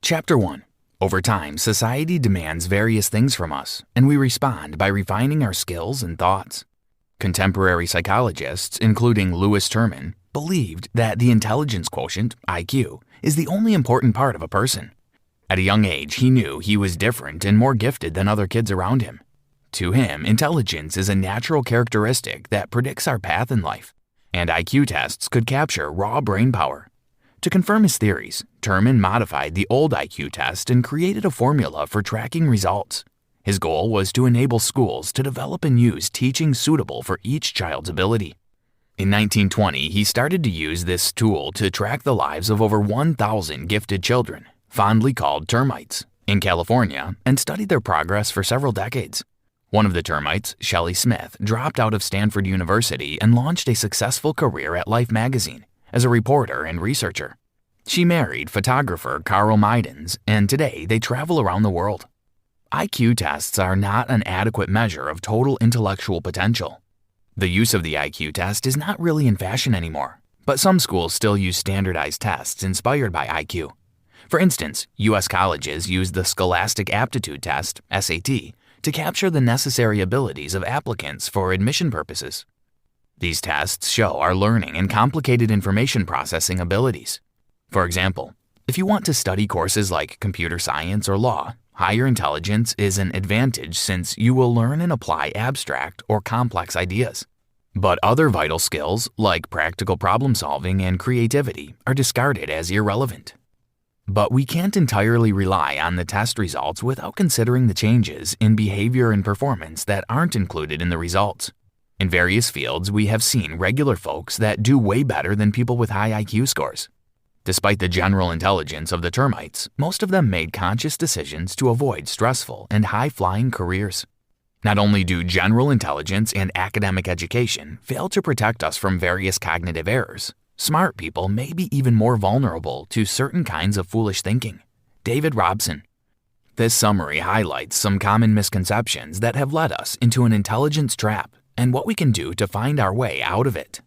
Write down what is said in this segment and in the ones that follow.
Chapter 1. Over time, society demands various things from us, and we respond by refining our skills and thoughts. Contemporary psychologists, including Lewis Terman, believed that the intelligence quotient, IQ, is the only important part of a person. At a young age, he knew he was different and more gifted than other kids around him. To him, intelligence is a natural characteristic that predicts our path in life, and IQ tests could capture raw brain power. To confirm his theories, Terman modified the old IQ test and created a formula for tracking results. His goal was to enable schools to develop and use teaching suitable for each child's ability. In 1920, he started to use this tool to track the lives of over 1,000 gifted children, fondly called termites, in California, and studied their progress for several decades. One of the termites, Shelley Smith, dropped out of Stanford University and launched a successful career at Life magazine as a reporter and researcher. She married photographer Carl Meidens, and today they travel around the world. IQ tests are not an adequate measure of total intellectual potential. The use of the IQ test is not really in fashion anymore, but some schools still use standardized tests inspired by IQ. For instance, U.S. colleges use the Scholastic Aptitude Test, SAT, to capture the necessary abilities of applicants for admission purposes. These tests show our learning and complicated information processing abilities. For example, if you want to study courses like computer science or law, higher intelligence is an advantage since you will learn and apply abstract or complex ideas. But other vital skills, like practical problem solving and creativity, are discarded as irrelevant. But we can't entirely rely on the test results without considering the changes in behavior and performance that aren't included in the results. In various fields, we have seen regular folks that do way better than people with high IQ scores. Despite the general intelligence of the termites, most of them made conscious decisions to avoid stressful and high-flying careers. Not only do general intelligence and academic education fail to protect us from various cognitive errors, smart people may be even more vulnerable to certain kinds of foolish thinking. David Robson. This summary highlights some common misconceptions that have led us into an intelligence trap and what we can do to find our way out of it.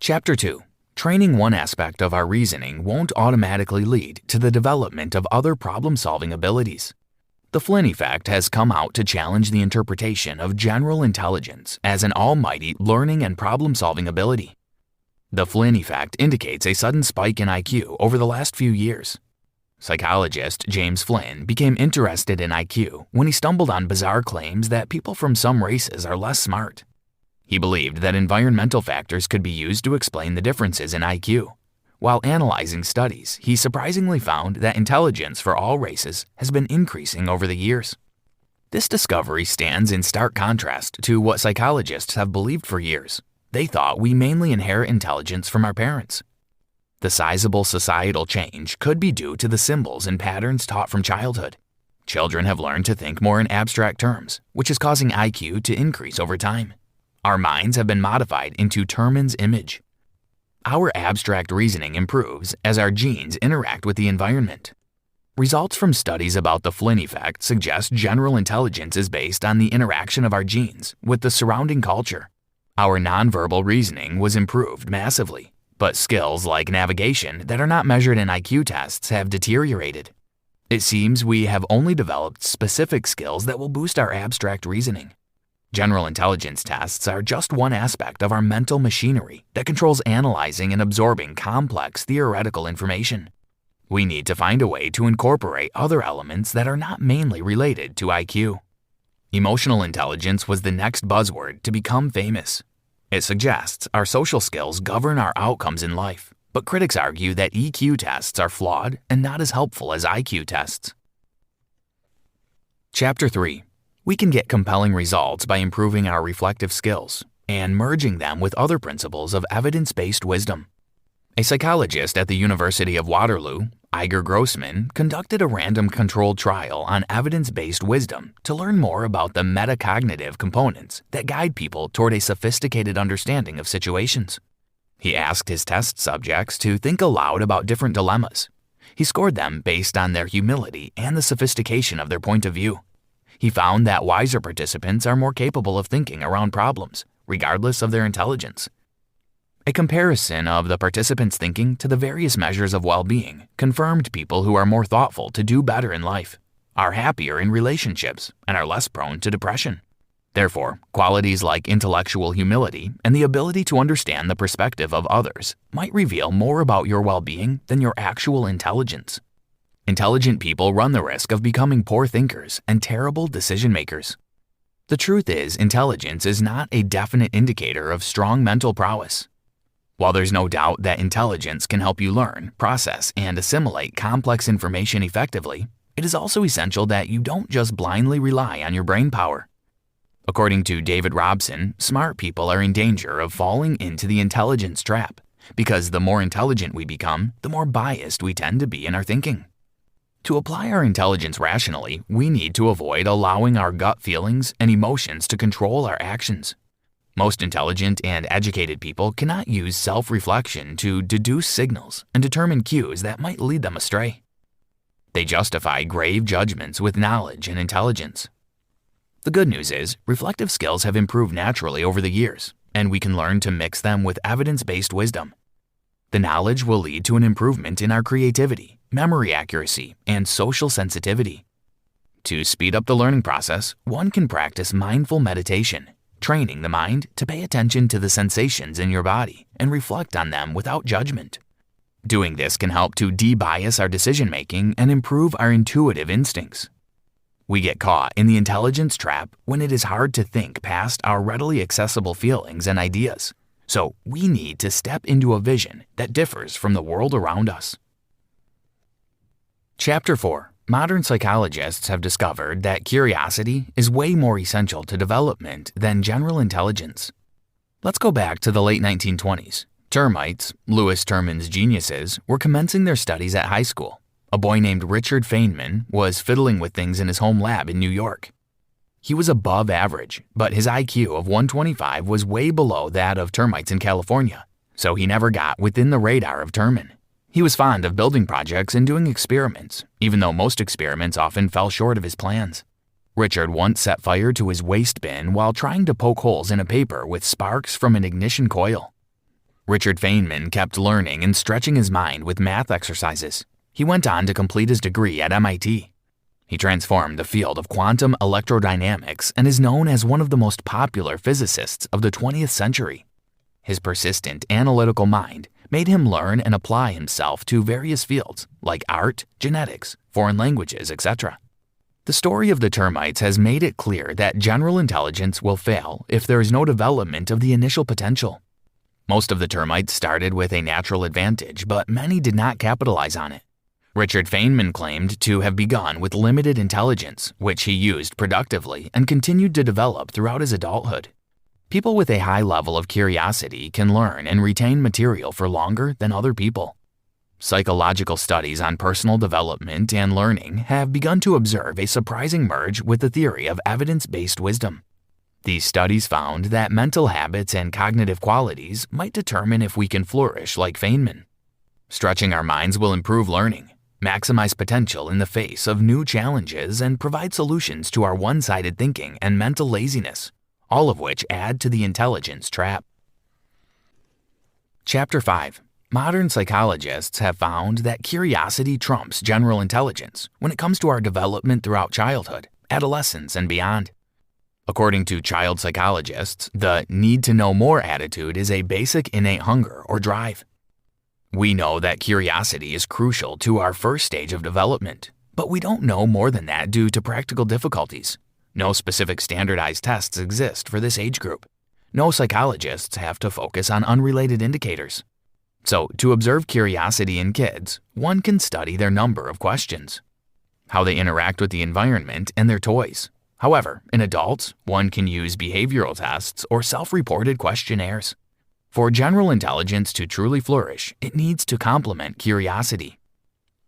Chapter 2. Training one aspect of our reasoning won't automatically lead to the development of other problem-solving abilities. The Flynn effect has come out to challenge the interpretation of general intelligence as an almighty learning and problem-solving ability. The Flynn effect indicates a sudden spike in IQ over the last few years. Psychologist James Flynn became interested in IQ when he stumbled on bizarre claims that people from some races are less smart. He believed that environmental factors could be used to explain the differences in IQ. While analyzing studies, he surprisingly found that intelligence for all races has been increasing over the years. This discovery stands in stark contrast to what psychologists have believed for years. They thought we mainly inherit intelligence from our parents. The sizable societal change could be due to the symbols and patterns taught from childhood. Children have learned to think more in abstract terms, which is causing IQ to increase over time. Our minds have been modified into Terman's image. Our abstract reasoning improves as our genes interact with the environment. Results from studies about the Flynn effect suggest general intelligence is based on the interaction of our genes with the surrounding culture. Our nonverbal reasoning was improved massively, but skills like navigation that are not measured in IQ tests have deteriorated. It seems we have only developed specific skills that will boost our abstract reasoning. General intelligence tests are just one aspect of our mental machinery that controls analyzing and absorbing complex theoretical information. We need to find a way to incorporate other elements that are not mainly related to IQ. Emotional intelligence was the next buzzword to become famous. It suggests our social skills govern our outcomes in life, but critics argue that EQ tests are flawed and not as helpful as IQ tests. Chapter 3. We can get compelling results by improving our reflective skills and merging them with other principles of evidence-based wisdom. A psychologist at the University of Waterloo, Iger Grossman, conducted a random controlled trial on evidence-based wisdom to learn more about the metacognitive components that guide people toward a sophisticated understanding of situations. He asked his test subjects to think aloud about different dilemmas. He scored them based on their humility and the sophistication of their point of view. He found that wiser participants are more capable of thinking around problems, regardless of their intelligence. A comparison of the participants' thinking to the various measures of well-being confirmed people who are more thoughtful to do better in life, are happier in relationships, and are less prone to depression. Therefore, qualities like intellectual humility and the ability to understand the perspective of others might reveal more about your well-being than your actual intelligence. Intelligent people run the risk of becoming poor thinkers and terrible decision-makers. The truth is, intelligence is not a definite indicator of strong mental prowess. While there's no doubt that intelligence can help you learn, process, and assimilate complex information effectively, it is also essential that you don't just blindly rely on your brain power. According to David Robson, smart people are in danger of falling into the intelligence trap because the more intelligent we become, the more biased we tend to be in our thinking. To apply our intelligence rationally, we need to avoid allowing our gut feelings and emotions to control our actions. Most intelligent and educated people cannot use self-reflection to deduce signals and determine cues that might lead them astray. They justify grave judgments with knowledge and intelligence. The good news is, reflective skills have improved naturally over the years, and we can learn to mix them with evidence-based wisdom. The knowledge will lead to an improvement in our creativity, memory accuracy, and social sensitivity. To speed up the learning process, one can practice mindful meditation, training the mind to pay attention to the sensations in your body and reflect on them without judgment. Doing this can help to de-bias our decision-making and improve our intuitive instincts. We get caught in the intelligence trap when it is hard to think past our readily accessible feelings and ideas, so we need to step into a vision that differs from the world around us. Chapter 4. Modern psychologists have discovered that curiosity is way more essential to development than general intelligence. Let's go back to the late 1920s. Termites, Lewis Terman's geniuses, were commencing their studies at high school. A boy named Richard Feynman was fiddling with things in his home lab in New York. He was above average, but his IQ of 125 was way below that of termites in California, so he never got within the radar of Terman. He was fond of building projects and doing experiments, even though most experiments often fell short of his plans. Richard once set fire to his waste bin while trying to poke holes in a paper with sparks from an ignition coil. Richard Feynman kept learning and stretching his mind with math exercises. He went on to complete his degree at MIT. He transformed the field of quantum electrodynamics and is known as one of the most popular physicists of the 20th century. His persistent analytical mind made him learn and apply himself to various fields like art, genetics, foreign languages, etc. The story of the termites has made it clear that general intelligence will fail if there is no development of the initial potential. Most of the termites started with a natural advantage, but many did not capitalize on it. Richard Feynman claimed to have begun with limited intelligence, which he used productively and continued to develop throughout his adulthood. People with a high level of curiosity can learn and retain material for longer than other people. Psychological studies on personal development and learning have begun to observe a surprising merge with the theory of evidence-based wisdom. These studies found that mental habits and cognitive qualities might determine if we can flourish like Feynman. Stretching our minds will improve learning, maximize potential in the face of new challenges, and provide solutions to our one-sided thinking and mental laziness, all of which add to the intelligence trap. Chapter 5. Modern psychologists have found that curiosity trumps general intelligence when it comes to our development throughout childhood, adolescence, and beyond. According to child psychologists, the need-to-know-more attitude is a basic innate hunger or drive. We know that curiosity is crucial to our first stage of development, but we don't know more than that due to practical difficulties. No specific standardized tests exist for this age group. No psychologists have to focus on unrelated indicators. So, to observe curiosity in kids, one can study their number of questions, how they interact with the environment and their toys. However, in adults, one can use behavioral tests or self-reported questionnaires. For general intelligence to truly flourish, it needs to complement curiosity.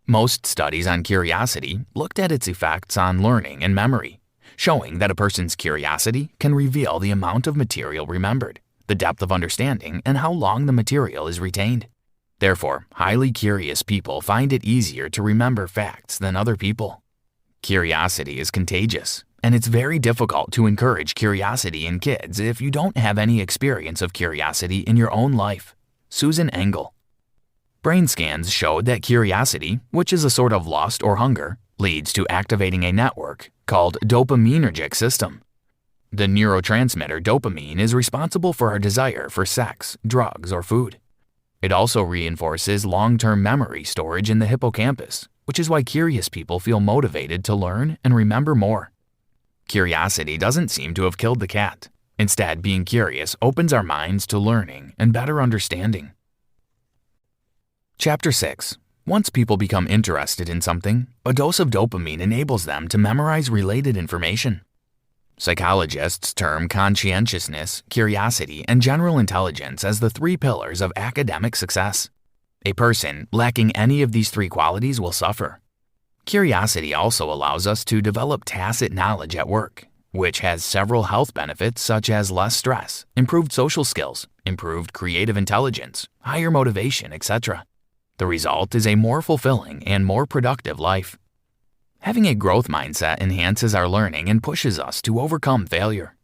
Most studies on curiosity looked at its effects on learning and memory, showing that a person's curiosity can reveal the amount of material remembered, the depth of understanding, and how long the material is retained. Therefore, highly curious people find it easier to remember facts than other people. Curiosity is contagious, and it's very difficult to encourage curiosity in kids if you don't have any experience of curiosity in your own life. Susan Engel. Brain scans showed that curiosity, which is a sort of lust or hunger, leads to activating a network called dopaminergic system. The neurotransmitter dopamine is responsible for our desire for sex, drugs, or food. It also reinforces long-term memory storage in the hippocampus, which is why curious people feel motivated to learn and remember more. Curiosity doesn't seem to have killed the cat. Instead, being curious opens our minds to learning and better understanding. Chapter 6. Once people become interested in something, a dose of dopamine enables them to memorize related information. Psychologists term conscientiousness, curiosity, and general intelligence as the 3 pillars of academic success. A person lacking any of these 3 qualities will suffer. Curiosity also allows us to develop tacit knowledge at work, which has several health benefits such as less stress, improved social skills, improved creative intelligence, higher motivation, etc. The result is a more fulfilling and more productive life. Having a growth mindset enhances our learning and pushes us to overcome failure.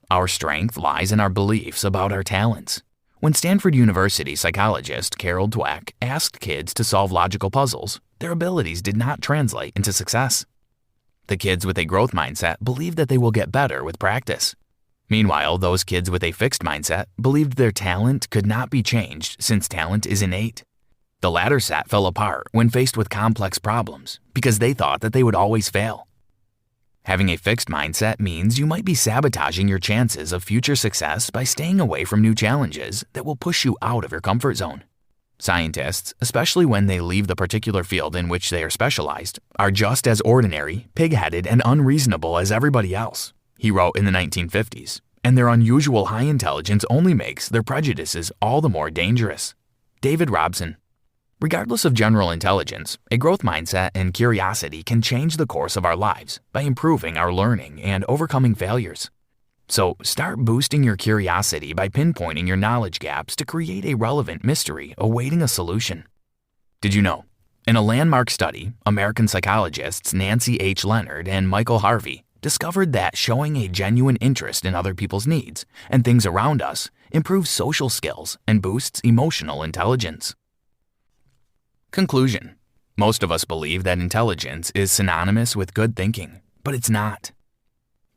Our strength lies in our beliefs about our talents. When Stanford University psychologist Carol Dweck asked kids to solve logical puzzles, their abilities did not translate into success. The kids with a growth mindset believed that they will get better with practice. Meanwhile, those kids with a fixed mindset believed their talent could not be changed since talent is innate. The latter set fell apart when faced with complex problems because they thought that they would always fail. Having a fixed mindset means you might be sabotaging your chances of future success by staying away from new challenges that will push you out of your comfort zone. Scientists, especially when they leave the particular field in which they are specialized, are just as ordinary, pig-headed, and unreasonable as everybody else, he wrote in the 1950s, and their unusual high intelligence only makes their prejudices all the more dangerous. David Robson. Regardless of general intelligence, a growth mindset and curiosity can change the course of our lives by improving our learning and overcoming failures. So start boosting your curiosity by pinpointing your knowledge gaps to create a relevant mystery awaiting a solution. Did you know? In a landmark study, American psychologists Nancy H. Leonard and Michael Harvey discovered that showing a genuine interest in other people's needs and things around us improves social skills and boosts emotional intelligence. Conclusion. Most of us believe that intelligence is synonymous with good thinking, but it's not.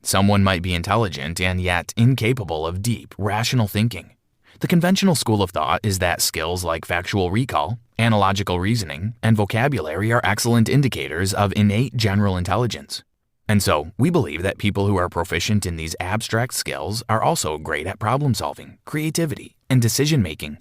Someone might be intelligent and yet incapable of deep, rational thinking. The conventional school of thought is that skills like factual recall, analogical reasoning, and vocabulary are excellent indicators of innate general intelligence. And so, we believe that people who are proficient in these abstract skills are also great at problem solving, creativity, and decision making.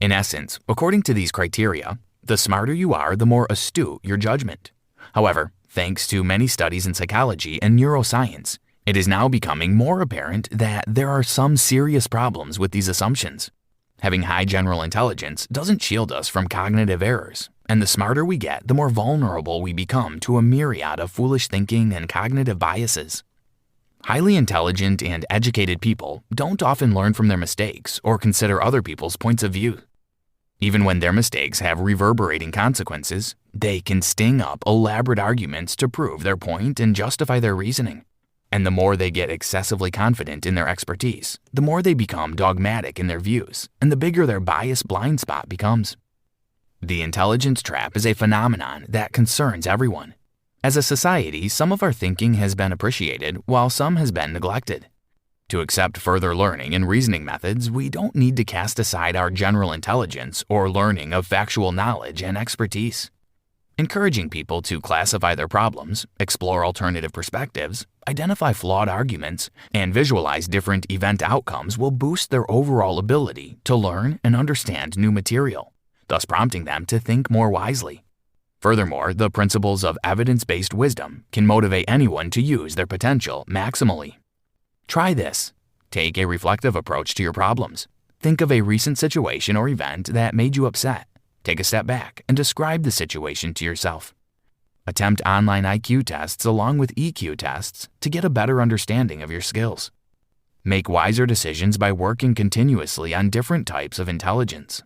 In essence, according to these criteria, the smarter you are, the more astute your judgment. However, thanks to many studies in psychology and neuroscience, it is now becoming more apparent that there are some serious problems with these assumptions. Having high general intelligence doesn't shield us from cognitive errors, and the smarter we get, the more vulnerable we become to a myriad of foolish thinking and cognitive biases. Highly intelligent and educated people don't often learn from their mistakes or consider other people's points of view. Even when their mistakes have reverberating consequences, they can sting up elaborate arguments to prove their point and justify their reasoning. And the more they get excessively confident in their expertise, the more they become dogmatic in their views, and the bigger their bias blind spot becomes. The intelligence trap is a phenomenon that concerns everyone. As a society, some of our thinking has been appreciated while some has been neglected. To accept further learning and reasoning methods, we don't need to cast aside our general intelligence or learning of factual knowledge and expertise. Encouraging people to classify their problems, explore alternative perspectives, identify flawed arguments, and visualize different event outcomes will boost their overall ability to learn and understand new material, thus prompting them to think more wisely. Furthermore, the principles of evidence-based wisdom can motivate anyone to use their potential maximally. Try this. Take a reflective approach to your problems. Think of a recent situation or event that made you upset. Take a step back and describe the situation to yourself. Attempt online IQ tests along with EQ tests to get a better understanding of your skills. Make wiser decisions by working continuously on different types of intelligence.